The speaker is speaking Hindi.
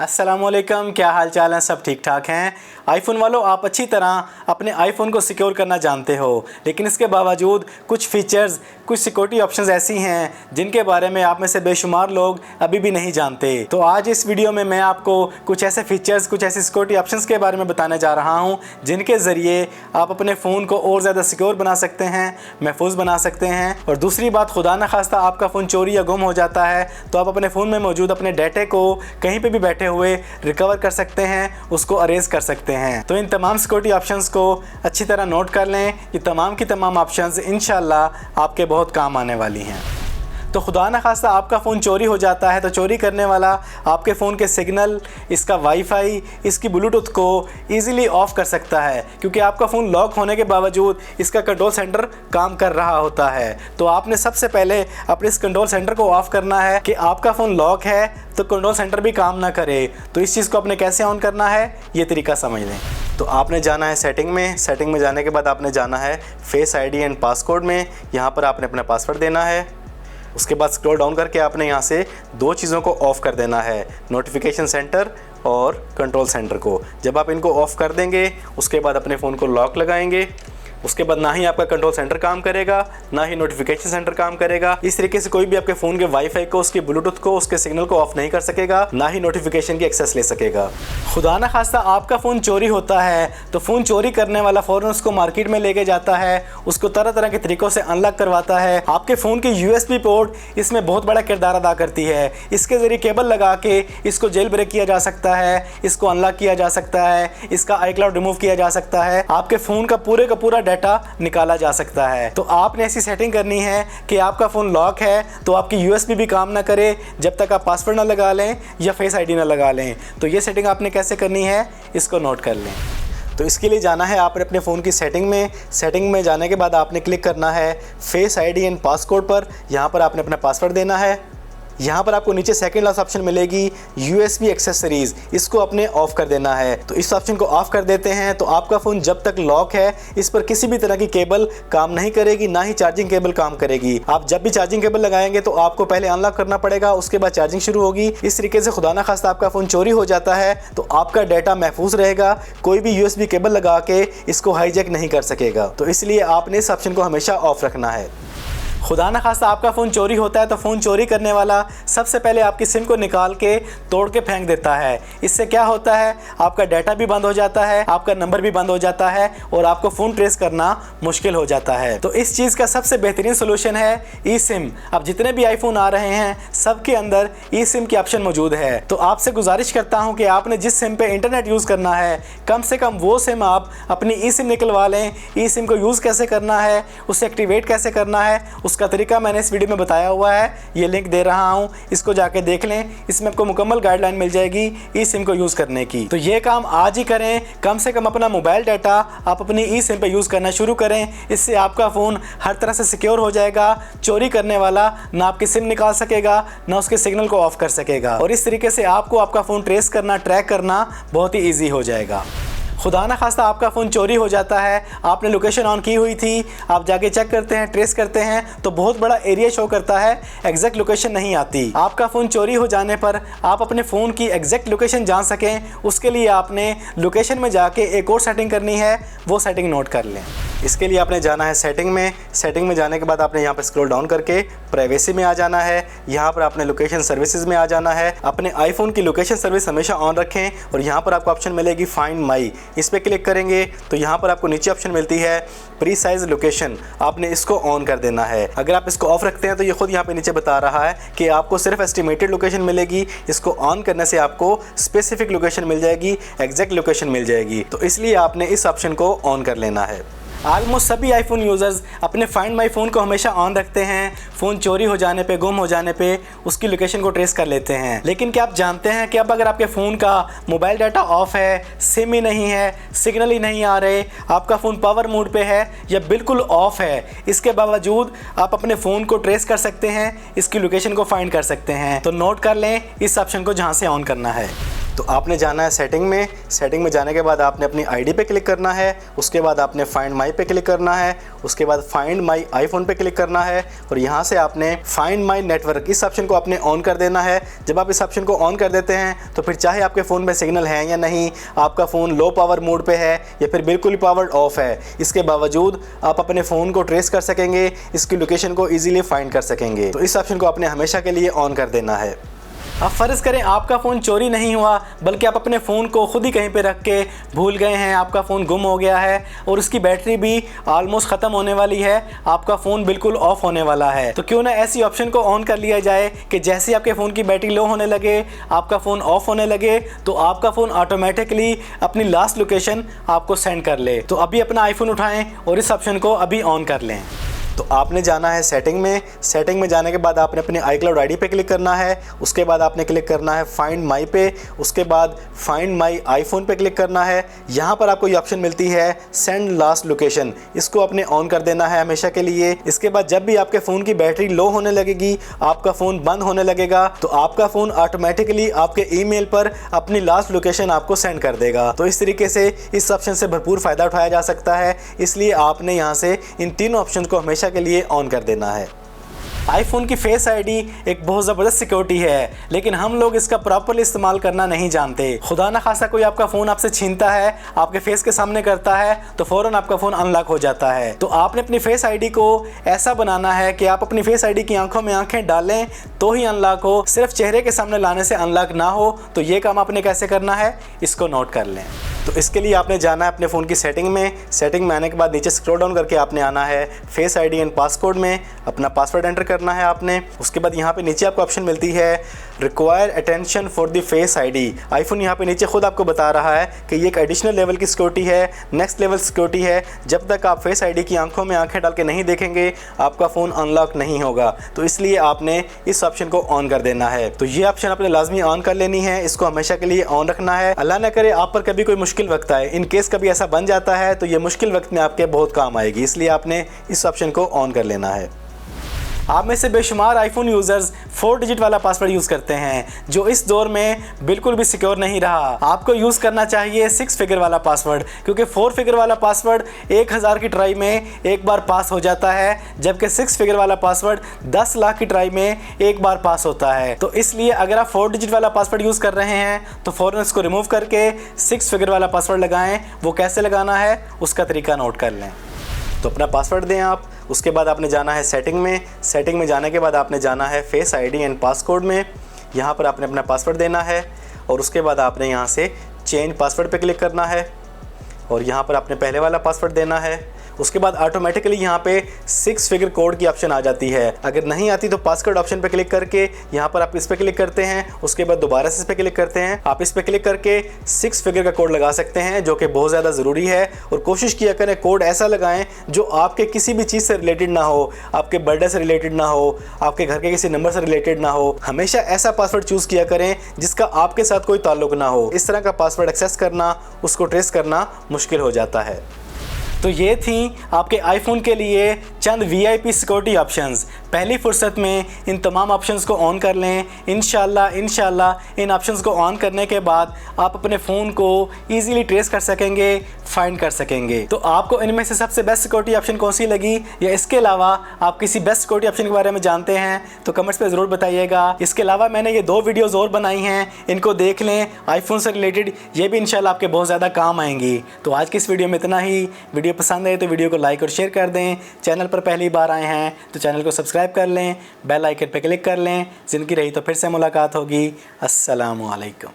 अस्सलामुअलैकुम, क्या हाल चाल है? सब ठीक ठाक हैं? आईफ़ोन वालों, आप अच्छी तरह अपने आईफ़ोन को सिक्योर करना जानते हो, लेकिन इसके बावजूद कुछ फ़ीचर्स, कुछ सिक्योरिटी ऑप्शंस ऐसी हैं जिनके बारे में आप में से बेशुमार लोग अभी भी नहीं जानते। तो आज इस वीडियो में मैं आपको कुछ ऐसे फ़ीचर्स, कुछ ऐसे सिक्योरिटी ऑप्शंस के बारे में बताने जा रहा हूँ जिनके ज़रिए आप अपने फ़ोन को और ज़्यादा सिक्योर बना सकते हैं, महफूज बना सकते हैं। और दूसरी बात, खुदा न खास्ता आपका फ़ोन चोरी या गुम हो जाता है तो आप अपने फ़ोन में मौजूद अपने डाटे को कहीं पर भी बैठे हुए रिकवर कर सकते हैं, उसको अरेज कर सकते हैं। तो इन तमाम सिक्योरिटी ऑप्शंस को अच्छी तरह नोट कर लें। ये तमाम की तमाम ऑप्शंस इंशाल्लाह आपके बहुत काम आने वाली हैं। तो खुदा न खास्ता आपका फ़ोन चोरी हो जाता है तो चोरी करने वाला आपके फ़ोन के सिग्नल, इसका वाईफाई, इसकी ब्लूटूथ को ईज़िली ऑफ़ कर सकता है, क्योंकि आपका फ़ोन लॉक होने के बावजूद इसका कंट्रोल सेंटर काम कर रहा होता है। तो आपने सबसे पहले अपने इस कंट्रोल सेंटर को ऑफ़ करना है कि आपका फ़ोन लॉक है तो कंट्रोल सेंटर भी काम ना करे। तो इस चीज़ को आपने कैसे ऑन करना है, ये तरीका समझ लें। तो आपने जाना है सेटिंग में जाने के बाद आपने जाना है फेस आईडी एंड पासकोड में। यहाँ पर आपने अपना पासवर्ड देना है। उसके बाद स्क्रॉल डाउन करके आपने यहाँ से दो चीज़ों को ऑफ़ कर देना है, नोटिफिकेशन सेंटर और कंट्रोल सेंटर को। जब आप इनको ऑफ़ कर देंगे उसके बाद अपने फ़ोन को लॉक लगाएंगे। उसके बाद ना ही आपका कंट्रोल सेंटर काम करेगा, ना ही नोटिफिकेशन सेंटर काम करेगा। इस तरीके से कोई भी आपके फ़ोन के वाईफाई को, उसके ब्लूटूथ को, उसके सिग्नल को ऑफ नहीं कर सकेगा, ना ही नोटिफिकेशन की एक्सेस ले सकेगा। खुदा न खास्ता आपका फ़ोन चोरी होता है तो फ़ोन चोरी करने वाला फ़ौरन उसको मार्केट में लेके जाता है, उसको तरह तरह के तरीक़ों से अनलॉक करवाता है। आपके फ़ोन की USB पोर्ट इसमें बहुत बड़ा किरदार अदा करती है। इसके ज़रिए केबल लगा के इसको जेल ब्रेक किया जा सकता है, इसको अनलॉक किया जा सकता है, इसका iCloud रिमूव किया जा सकता है, आपके फ़ोन का पूरा डाटा निकाला जा सकता है। तो आपने ऐसी सेटिंग करनी है कि आपका फ़ोन लॉक है तो आपकी USB भी काम ना करे जब तक आप पासवर्ड ना लगा लें या फेस आईडी ना लगा लें। तो ये सेटिंग आपने कैसे करनी है, इसको नोट कर लें। तो इसके लिए जाना है आपने अपने फ़ोन की सेटिंग में जाने के बाद आपने क्लिक करना है फेस आईडी एंड पासकोड पर। यहाँ पर आपने अपना पासवर्ड देना है। यहाँ पर आपको नीचे सेकंड लास्ट ऑप्शन मिलेगी USB एक्सेसरीज़, इसको अपने ऑफ़ कर देना है। तो इस ऑप्शन को ऑफ़ कर देते हैं तो आपका फ़ोन जब तक लॉक है इस पर किसी भी तरह की केबल काम नहीं करेगी, ना ही चार्जिंग केबल काम करेगी। आप जब भी चार्जिंग केबल लगाएंगे तो आपको पहले अनलॉक करना पड़ेगा, उसके बाद चार्जिंग शुरू होगी। इस तरीके से खुदा न खास्ता आपका फ़ोन चोरी हो जाता है तो आपका डाटा महफूज रहेगा, कोई भी USB केबल लगा के इसको हाईजैक नहीं कर सकेगा। तो इसलिए आपने इस ऑप्शन को हमेशा ऑफ़ रखना है। खुदा न खास्ता आपका फ़ोन चोरी होता है तो फ़ोन चोरी करने वाला सबसे पहले आपकी सिम को निकाल के तोड़ के फेंक देता है। इससे क्या होता है, आपका डाटा भी बंद हो जाता है, आपका नंबर भी बंद हो जाता है और आपको फ़ोन ट्रेस करना मुश्किल हो जाता है। तो इस चीज़ का सबसे बेहतरीन सोल्यूशन है eSIM। अब जितने भी आईफोन आ रहे हैं सबके अंदर eSIM की ऑप्शन मौजूद है। तो आपसे गुजारिश करता हूँ कि आपने जिस सिम पे इंटरनेट यूज़ करना है कम से कम वो सिम आप अपनी eSIM निकलवा लें। eSIM को यूज़ कैसे करना है, उसे एक्टिवेट कैसे करना है, उसका तरीका मैंने इस वीडियो में बताया हुआ है, ये लिंक दे रहा हूँ, इसको जाके देख लें। इसमें आपको मुकम्मल गाइडलाइन मिल जाएगी eSIM को यूज़ करने की। तो ये काम आज ही करें, कम से कम अपना मोबाइल डाटा आप अपनी eSIM पे यूज़ करना शुरू करें। इससे आपका फ़ोन हर तरह से सिक्योर हो जाएगा। चोरी करने वाला ना आपकी सिम निकाल सकेगा, ना उसके सिग्नल को ऑफ कर सकेगा और इस तरीके से आपको आपका फ़ोन ट्रेस करना, ट्रैक करना बहुत ही ईजी हो जाएगा। खुदा न खास्ता आपका फ़ोन चोरी हो जाता है, आपने लोकेशन ऑन की हुई थी, आप जाके चेक करते हैं, ट्रेस करते हैं तो बहुत बड़ा एरिया शो करता है, एग्जैक्ट लोकेशन नहीं आती। आपका फ़ोन चोरी हो जाने पर आप अपने फ़ोन की एग्जैक्ट लोकेशन जान सकें, उसके लिए आपने लोकेशन में जाके एक और सेटिंग करनी है, वो सेटिंग नोट कर लें। इसके लिए आपने जाना है सेटिंग में जाने के बाद आपने यहाँ पर स्क्रॉल डाउन करके प्राइवेसी में आ जाना है। यहाँ पर आपने लोकेशन सर्विसेज में आ जाना है। अपने आईफोन की लोकेशन सर्विस हमेशा ऑन रखें और यहाँ पर आपको ऑप्शन मिलेगी फाइंड माई, इस पर क्लिक करेंगे तो यहाँ पर आपको नीचे ऑप्शन मिलती है प्रीसाइज लोकेशन, आपने इसको ऑन कर देना है। अगर आप इसको ऑफ रखते हैं तो ये खुद यहाँ पे नीचे बता रहा है कि आपको सिर्फ एस्टिमेटेड लोकेशन मिलेगी, इसको ऑन करने से आपको स्पेसिफिक लोकेशन मिल जाएगी, एग्जैक्ट लोकेशन मिल जाएगी। तो इसलिए आपने इस ऑप्शन को ऑन कर लेना है। ऑलमोस्ट सभी आईफोन यूज़र्स अपने फाइंड माई फ़ोन को हमेशा ऑन रखते हैं। फ़ोन चोरी हो जाने पे, गुम हो जाने पे उसकी लोकेशन को ट्रेस कर लेते हैं। लेकिन क्या आप जानते हैं कि अब अगर आपके फ़ोन का मोबाइल डाटा ऑफ है, सिम ही नहीं है, सिग्नल ही नहीं आ रहे, आपका फ़ोन पावर मोड पे है या बिल्कुल ऑफ है, इसके बावजूद आप अपने फ़ोन को ट्रेस कर सकते हैं, इसकी लोकेशन को फाइंड कर सकते हैं। तो नोट कर लें इस ऑप्शन को जहाँ से ऑन करना है। तो आपने जाना है सेटिंग में जाने के बाद आपने अपनी आईडी पे क्लिक करना है, उसके बाद आपने फाइंड माई पे क्लिक करना है, उसके बाद फाइंड माई आईफोन पे क्लिक करना है और यहाँ से आपने फाइंड माई नेटवर्क इस ऑप्शन को आपने ऑन कर देना है। जब आप इस ऑप्शन को ऑन कर देते हैं तो फिर चाहे आपके फ़ोन में सिग्नल है या नहीं, आपका फ़ोन लो पावर मोड पे है या फिर बिल्कुल ही पावर्ड ऑफ है, इसके बावजूद आप अपने फ़ोन को ट्रेस कर सकेंगे, इसकी लोकेशन को ईजिली फाइंड कर सकेंगे। तो इस ऑप्शन को आपने हमेशा के लिए ऑन कर देना है। अब फ़र्ज़ करें आपका फ़ोन चोरी नहीं हुआ, बल्कि आप अपने फ़ोन को खुद ही कहीं पे रख के भूल गए हैं, आपका फ़ोन गुम हो गया है और उसकी बैटरी भी ऑलमोस्ट ख़त्म होने वाली है, आपका फ़ोन बिल्कुल ऑफ होने वाला है। तो क्यों ना ऐसी ऑप्शन को ऑन कर लिया जाए कि जैसे ही आपके फ़ोन की बैटरी लो होने लगे, आपका फ़ोन ऑफ होने लगे, तो आपका फ़ोन ऑटोमेटिकली अपनी लास्ट लोकेशन आपको सेंड कर ले। तो अभी अपना आईफोन उठाएँ और इस ऑप्शन को अभी ऑन कर लें। तो आपने जाना है सेटिंग में जाने के बाद आपने अपने iCloud आईडी पे क्लिक करना है, उसके बाद आपने क्लिक करना है फाइंड माई पे, उसके बाद फाइंड माई आईफोन पे क्लिक करना है। यहाँ पर आपको ये ऑप्शन मिलती है सेंड लास्ट लोकेशन, इसको आपने ऑन कर देना है हमेशा के लिए। इसके बाद जब भी आपके फ़ोन की बैटरी लो होने लगेगी, आपका फ़ोन बंद होने लगेगा, तो आपका फ़ोन ऑटोमेटिकली आपके ईमेल पर अपनी लास्ट लोकेशन आपको सेंड कर देगा। तो इस तरीके से इस ऑप्शन से भरपूर फ़ायदा उठाया जा सकता है, इसलिए आपने यहाँ से इन तीनों ऑप्शन को हमेशा के लिए ऑन कर देना है। आईफोन की फेस आईडी एक बहुत ज़बरदस्त सिक्योरिटी है, लेकिन हम लोग इसका प्रॉपरली इस्तेमाल करना नहीं जानते। खुदा ना खासा कोई आपका फ़ोन आपसे छीनता है, आपके फेस के सामने करता है, तो फ़ौरन आपका फ़ोन अनलॉक हो जाता है। तो आपने अपनी फेस आईडी को ऐसा बनाना है कि आप अपनी फेस आईडी की आंखों में आंखें डालें तो ही अनलॉक हो, सिर्फ चेहरे के सामने लाने से अनलॉक ना हो। तो ये काम आपने कैसे करना है, इसको नोट कर लें। तो इसके लिए आपने जाना है अपने फ़ोन की सेटिंग में आने के बाद नीचे स्क्रॉल डाउन करके आपने आना है फेस आईडी एंड पासकोड में, अपना पासवर्ड एंटर करना है आपने। उसके बाद यहाँ पे नीचे आपको ऑप्शन मिलती है require attention for the face ID. IPhone यहाँ पे नीचे खुद आपको बता रहा है कि ये एक एडिशनल लेवल की सिक्योरिटी है, नेक्स्ट लेवल सिक्योरिटी है। जब तक आप फेस आईडी की आंखों में आंखें डाल के नहीं देखेंगे, आपका फ़ोन अनलॉक नहीं होगा। तो इसलिए आपने इस ऑप्शन को ऑन कर देना है। तो ये ऑप्शन आपने लाजमी ऑन कर लेनी है, इसको हमेशा के लिए ऑन रखना है। अल्लाह न करे आप पर कभी कोई मुश्किल वक्त आए, इन केस कभी ऐसा बन जाता है, तो ये मुश्किल वक्त में आपके बहुत काम आएगी, इसलिए आपने इस ऑप्शन को ऑन कर लेना है। आप में से बेशुमार आईफोन यूज़र्स 4 डिजिट वाला पासवर्ड यूज़ करते हैं, जो इस दौर में बिल्कुल भी सिक्योर नहीं रहा। आपको यूज़ करना चाहिए 6 फिगर वाला पासवर्ड, क्योंकि 4 फिगर वाला पासवर्ड 1000 की ट्राई में एक बार पास हो जाता है, जबकि 6 फिगर वाला पासवर्ड 10 लाख की ट्राई में एक बार पास होता है। तो इसलिए अगर आप 4 डिजिट वाला पासवर्ड यूज़ कर रहे हैं तो फ़ौरन इसको रिमूव करके 6 फिगर वाला पासवर्ड लगाएं। वो कैसे लगाना है उसका तरीका नोट कर लें। तो अपना पासवर्ड दें आप, उसके बाद आपने जाना है सेटिंग में जाने के बाद आपने जाना है फेस आईडी एंड पासकोड में। यहाँ पर आपने अपना पासवर्ड देना है और उसके बाद आपने यहाँ से चेंज पासवर्ड पे क्लिक करना है और यहाँ पर आपने पहले वाला पासवर्ड देना है। उसके बाद ऑटोमेटिकली यहाँ पे 6 फिगर कोड की ऑप्शन आ जाती है। अगर नहीं आती तो पासवर्ड ऑप्शन पे क्लिक करके यहाँ पर आप इस पे क्लिक करते हैं, उसके बाद दोबारा से इस पे क्लिक करते हैं। आप इस पे क्लिक करके 6 फिगर का कोड लगा सकते हैं, जो कि बहुत ज़्यादा ज़रूरी है। और कोशिश किया करें कोड ऐसा लगाएं जो आपके किसी भी चीज़ से रिलेटेड ना हो, आपके बर्थडे से रिलेटेड ना हो, आपके घर के किसी नंबर से रिलेटेड ना हो। हमेशा ऐसा पासवर्ड चूज़ किया करें जिसका आपके साथ कोई ताल्लुक ना हो। इस तरह का पासवर्ड एक्सेस करना, उसको ट्रेस करना मुश्किल हो जाता है। तो ये थी आपके आईफोन के लिए चंद VIP सिक्योरिटी ऑप्शंस। पहली फुर्सत में इन तमाम ऑप्शंस को ऑन कर लें। इंशाल्लाह इन ऑप्शंस को ऑन करने के बाद आप अपने फ़ोन को ईज़िली ट्रेस कर सकेंगे, फाइंड कर सकेंगे। तो आपको इनमें से सबसे बेस्ट सिक्योरिटी ऑप्शन कौन सी लगी, या इसके अलावा आप किसी बेस्ट सिक्योरिटी ऑप्शन के बारे में जानते हैं तो कमेंट्स में ज़रूर बताइएगा। इसके अलावा मैंने ये 2 वीडियोज़ और बनाई हैं, इनको देख लें, आईफोन से रिलेटेड। ये भी इंशाल्लाह आपके बहुत ज़्यादा काम आएंगी। तो आज की इस वीडियो में इतना ही। वीडियो पसंद आए तो वीडियो को लाइक और शेयर कर दें। चैनल पर पहली बार आए हैं तो चैनल को सब्सक्राइब कर लें, बेल आइकन पर क्लिक कर लें। ज़िंदगी रही तो फिर से मुलाकात होगी। अस्सलामु अलैकुम।